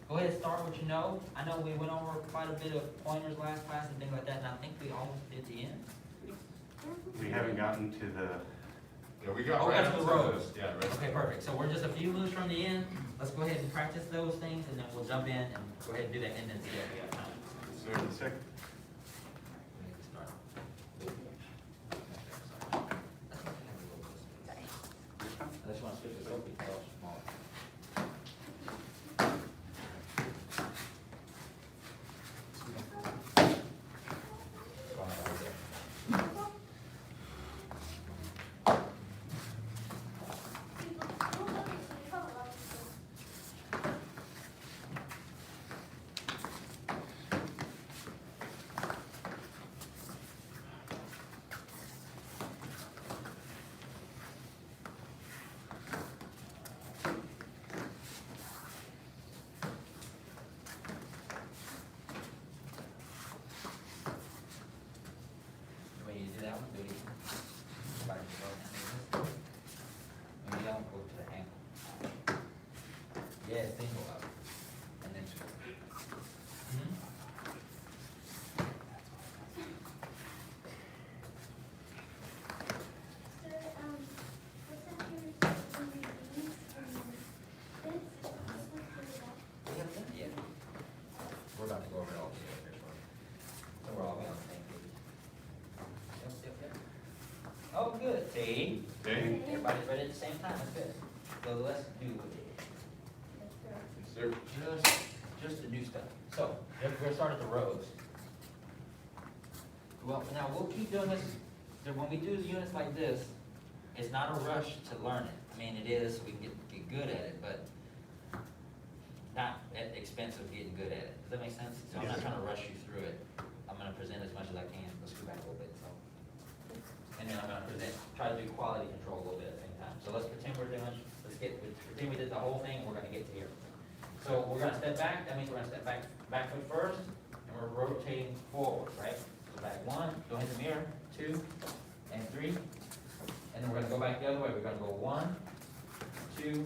Go ahead and start what you know. I know we went over quite a bit of pointers last class and things like that, and I think we almost did the end. We haven't gotten to the, Yeah, we got Oh, right that's up the to roads. this. Yeah, right. Okay, perfect. So we're just a few moves from the end. Let's go ahead and practice those things, and then we'll jump in and go ahead and do that and then see if we have time. So, the second. Start. I just want to switch this over because it's smaller. Go on right there. When you do that one, do it again. Back to the road. When you don't, go to the ankle. Yeah, then go up. And then swing. We haven't done it yet. We're about to go over it all together here shortly. So we're all on the same page. Yep. Oh, good. See? okay, Everybody's ready at the same time. That's good. So let's do it. yes, sir. Just the new stuff. So, we're gonna start at the rows. Well, now we'll keep doing this. So when we do units like this, it's not a rush to learn it. I mean, it is, we can get good at it, but not at the expense of getting good at it. Does that make sense? So I'm not trying to rush you through it. I'm gonna present as much as I can. Let's go back a little bit, so. And then I'm gonna try to do quality control a little bit at the same time. So let's pretend we're doing, pretend we did the whole thing, we're gonna get to here. So we're gonna step back, that means we're gonna step back foot first, and we're rotating forward, right? So back 1, don't hit the mirror, 2, and 3, and then we're gonna go back the other way. We're gonna go 1, 2,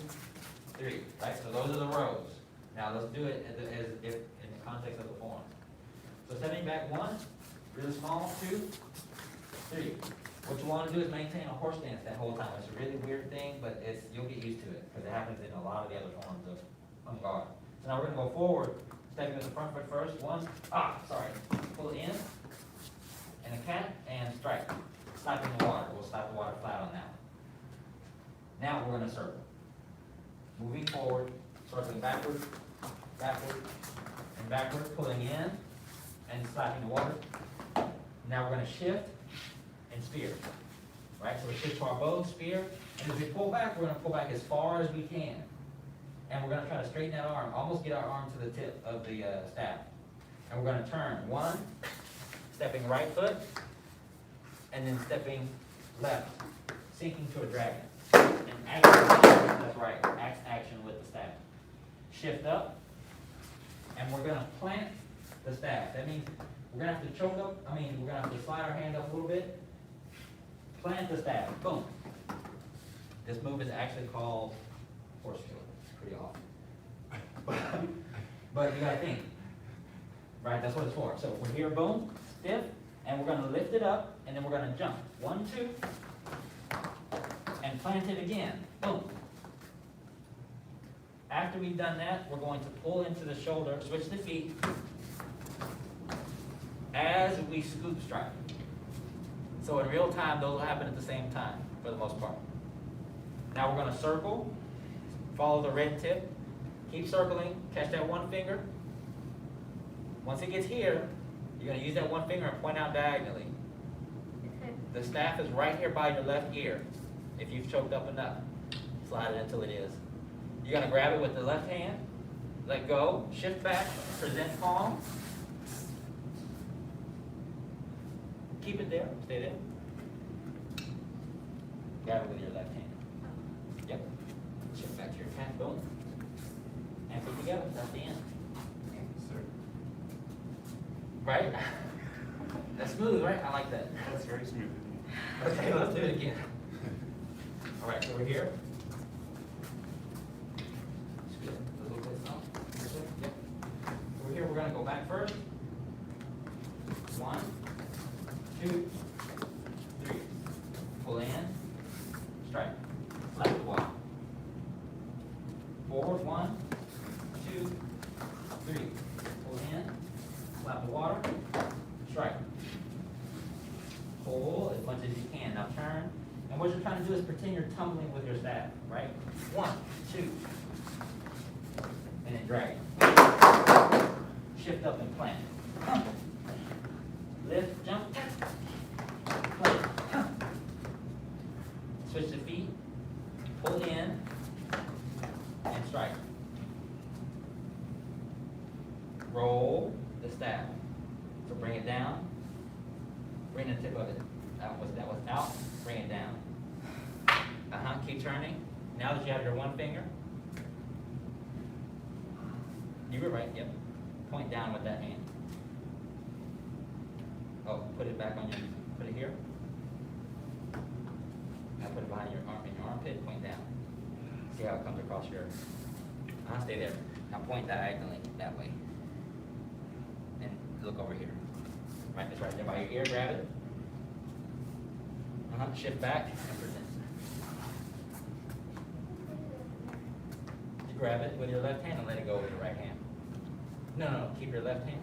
3, right? So those are the rows. Now let's do it as if in the context of the form. So stepping back 1, really small, 2, 3. What you want to do is maintain a horse stance that whole time. It's a really weird thing, but you'll get used to it because it happens in a lot of the other forms of guard. So now we're going to go forward, stepping with the front foot first. Pull it in, and a cat, and strike. Slap in the water. We'll slap the water flat on that one. Now we're going to circle. Moving forward, circling backward, and backward, pulling in, and slapping the water. Now we're going to shift and spear. Right? So we shift to our bow, spear, and as we pull back, we're going to pull back as far as we can. And we're going to try to straighten that arm, almost get our arm to the tip of the staff. And we're going to turn 1, stepping right foot, and then stepping left, sinking to a dragon. And action, that's right, action with the staff. Shift up, and we're going to plant the staff. That means we're going to have to choke up, we're going to have to slide our hand up a little bit, plant the staff, boom. This move is actually called horse killer. Pretty awesome. But you gotta think, right? That's what it's for. So we're here, boom, stiff, and we're gonna lift it up, and then we're gonna jump. 1, 2, and plant it again, boom. After we've done that, we're going to pull into the shoulder, switch the feet, as we scoop strike. So in real time, those will happen at the same time, for the most part. Now we're gonna circle, follow the red tip, keep circling, catch that one finger. Once it gets here, you're going to use that one finger and point out diagonally. The staff is right here by your left ear. If you've choked up enough, slide it until it is. You're going to grab it with the left hand, let go, shift back, present palm. Keep it there, stay there. Grab it with your left hand. Yep. Shift back to your cat, boom. And put together, that's the end. Right? That's smooth, right? I like that. That's very smooth. Okay, let's do it again. All right, so we're here. Scoot a little bit now. Yep. gonna go back first. 1, 2, 3. Pull in, strike, slap the water. Forward, 1, 2, 3. Pull in, slap the water, strike. Pull as much as you can. Now turn. And what you're trying to do is pretend you're tumbling with your staff, right? 1, 2. And then drag. Shift up and plant. Lift, jump, plant. Switch the feet, pull in, and strike. Roll the staff. So bring it down, bring the tip of it. That was out, bring it down. Keep turning. Now that you have your one finger, you were right, yep. Point down with that hand. Oh, put it back on your, put it here. Now put it behind your arm, in your armpit, point down. See how it comes across your, stay there. Now point diagonally that way. And look over here. Right, it's right there by your ear, grab it. Shift back and present. You grab it with your left hand and let it go with your right hand. No, keep your left hand,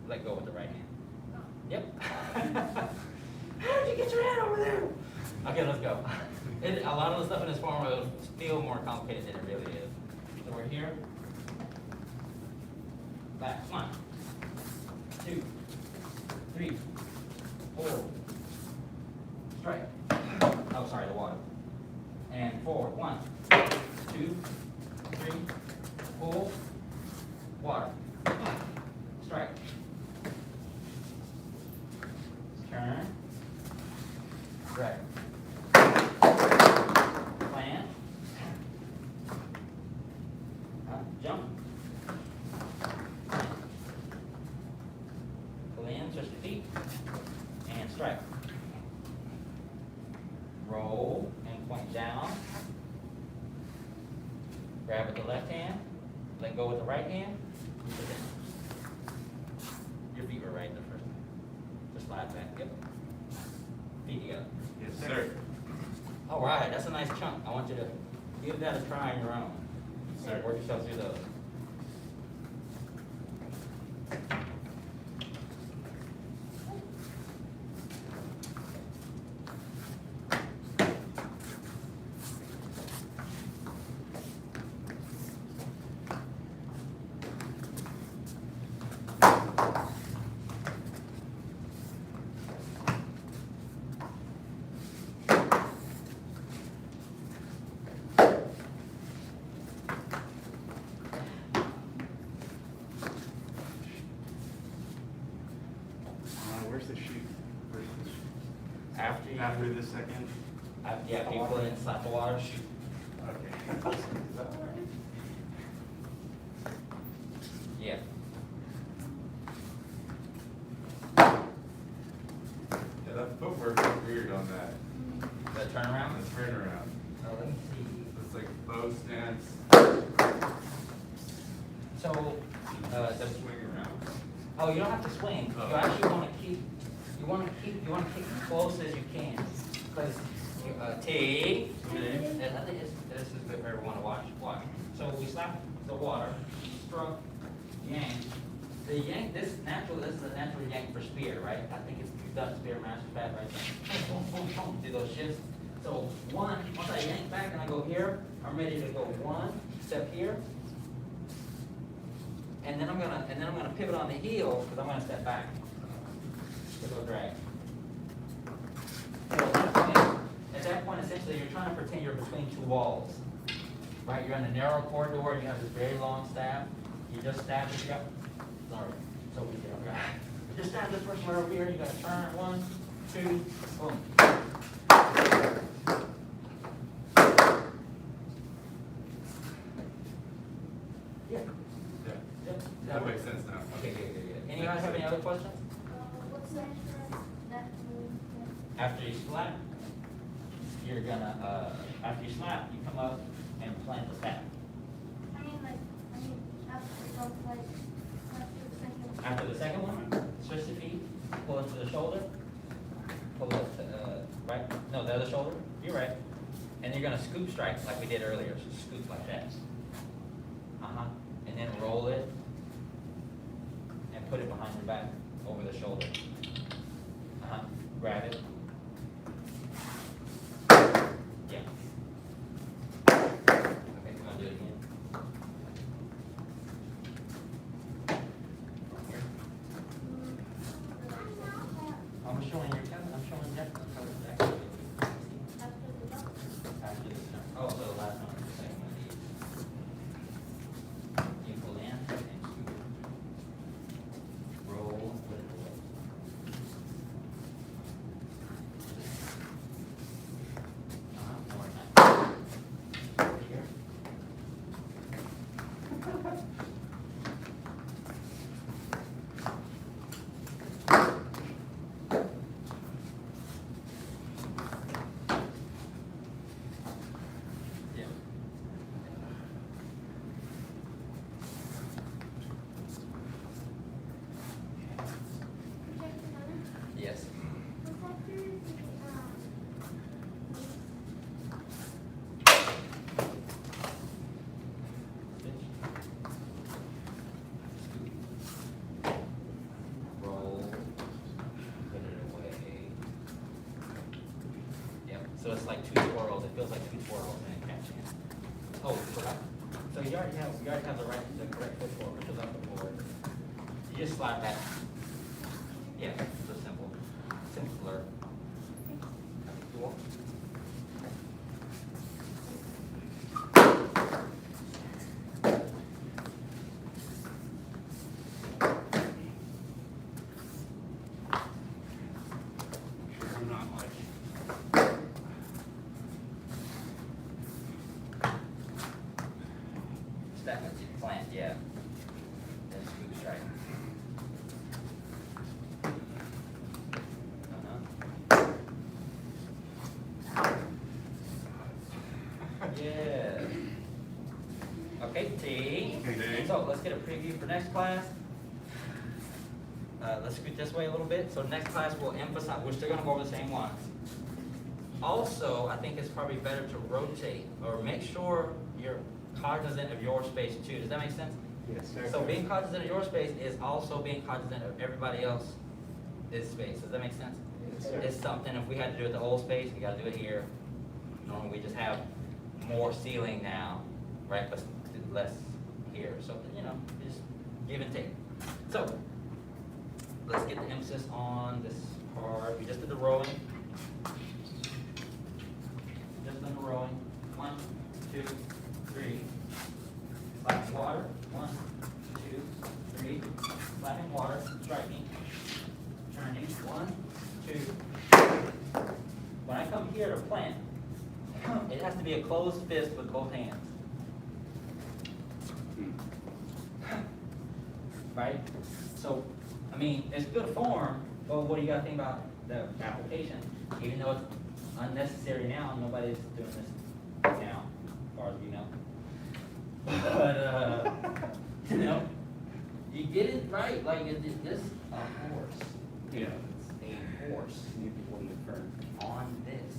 let go with the right hand. Yep. How did you get your hand over there? Okay, let's go. A lot of the stuff in this form will feel more complicated than it really is. So we're here. Back. 1, 2, 3, 4. Strike. Oh, sorry, the water. And forward. 1, 2, 3. Pull. Water. Strike. Turn. Drag. Plant. Jump. Pull in, switch the feet, and strike. Roll and point down. Grab with the left hand, let go with the right hand. Your feet were right the first time. Just slide back, yep. Feet together. Yes, sir. All right, that's a nice chunk. I want you to give that a try on your own. Sir. Work yourself through those. Where's the shoot? Where's the shoot? After you, After the second? yeah, if you pull in, slap the water, shoot. Okay. Yeah. Yeah, that footwork is weird on that. The turnaround? The turnaround. Oh, let me see. It's like bow stance. So, the Swing around. oh, you don't have to swing. Oh. You actually want to keep, you want to keep as close as you can. Because, take, and I think this is good for everyone to watch. So we slap the water, stroke, yank. The yank, this is a natural yank for spear, right? I think it's, you've done spear master fat right there. Boom, boom, boom, do those shifts. So once I yank back and I go here, I'm ready to go 1 step here. And then I'm gonna pivot on the heel because I'm gonna step back. So go drag. So at that point, essentially, you're trying to pretend you're between two walls, right? You're in a narrow corridor. You have this very long staff. You just stab it. Yep. Sorry. So we get okay. Just stab this person right over here. You gotta turn 1, 2, boom. Yeah. Yeah. Yep. That makes sense now. Okay, good. Anybody have any other questions? What's that move? After you slap, you're gonna, after you slap, you come up and plant the staff. I mean, after the second After the second one, switch the feet, pull it to the shoulder, pull it to, right, no, the other shoulder, you're right. And you're gonna scoop strike like we did earlier, so scoop like that. Uh-huh, and then roll it and put it behind your back, over the shoulder. Uh-huh, grab it. Yeah. Okay, we're gonna do it again. Here. I'm showing your camera, I'm showing Jeff. Actually. After this turn. Oh, so the last one is the same one of these. You pull in and scoop. Roll, put it away. More time. Over here. Yeah. Yes. Roll, put it away. Yep, so it's like two twirls, it feels like two twirls and then catching it. Oh, forgot. So you already have the correct foot forward, which is up and forward. You just slide back. Yeah, so simple, simpler. Cool. Sure, I'm not like. That means you plant, yeah. Then scoop strike. Yeah. Okay, T. Okay. So let's get a preview for next class. Let's scoot this way a little bit. So next class we'll emphasize, we're still gonna go over the same ones. Also, I think it's probably better to rotate or make sure you're cognizant of your space too. Does that make sense? Yes, sir. So being cognizant of your space is also being cognizant of everybody else's space. Does that make sense? Yes, sir. It's something, if we had to do it the old space, we gotta do it here. Normally we just have more ceiling now, right, but less here. So, you know, just give and take. So, let's get the emphasis on this part. We just did the rowing. Just done the rowing. 1, 2, 3. Slapping water. 1, 2, 3. Slapping water. Striking. Turning. 1, 2. When I come here to plant, it has to be a closed fist with both hands. Right? So, I mean, it's good form, but what do you gotta think about the application? Even though it's unnecessary now, nobody's doing this now, as far as we know. But, you know, you get it right, like, this a horse. Yeah. It's a horse You need people in the front. on this.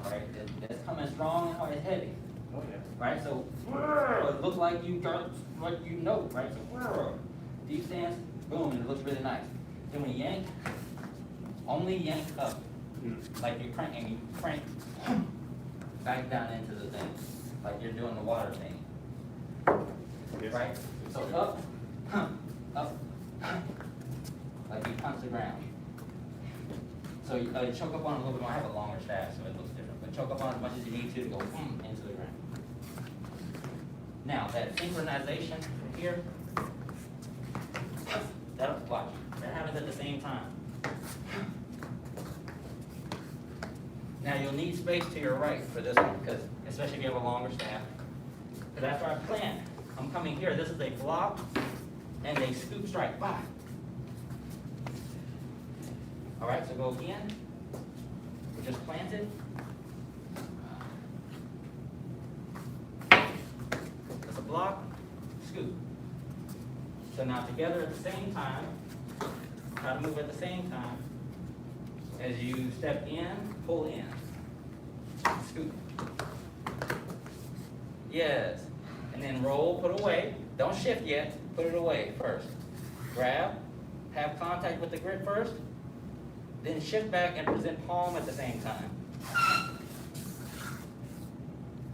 Alright, it's coming strong and hard, it's heavy. Oh, yeah. Right, so it looks like you got what you know, right? So deep stance, boom, and it looks really nice. Then when you yank, only yank up, like you're cranking, you crank back down into the thing, like you're doing the water thing, Yes. right? So up, like you punch the ground. So you choke up on it a little bit more. I have a longer staff, so it looks different, but choke up on it as much as you need to go into the ground. Now, that synchronization from here, that'll, watch, that happens at the same time. Now, you'll need space to your right for this one, because, especially if you have a longer staff. Because after I plant, I'm coming here, this is a block, and a scoop strike, bye. All right, so go again. We just planted. That's a block, scoop. So now together at the same time, try to move at the same time. As you step in, pull in. Scoot. Yes. And then roll, put away. Don't shift yet. Put it away first. Grab, have contact with the grip first, then shift back and present palm at the same time.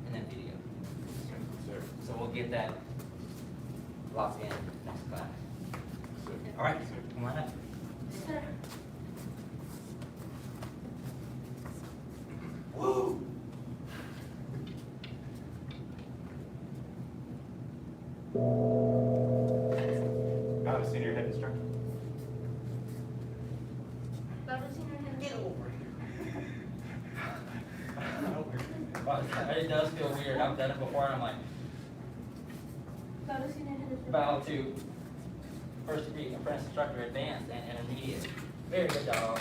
And then video. Sir. So we'll get that locked in next class. Sir. All right, come on up. Sir. Woo! Got a senior head instructor. Baba senior head. Get over here. But it does feel weird. I've done it before and I'm like, Baba senior head is. bow to first degree apprentice instructor, advanced and intermediate. Very good job.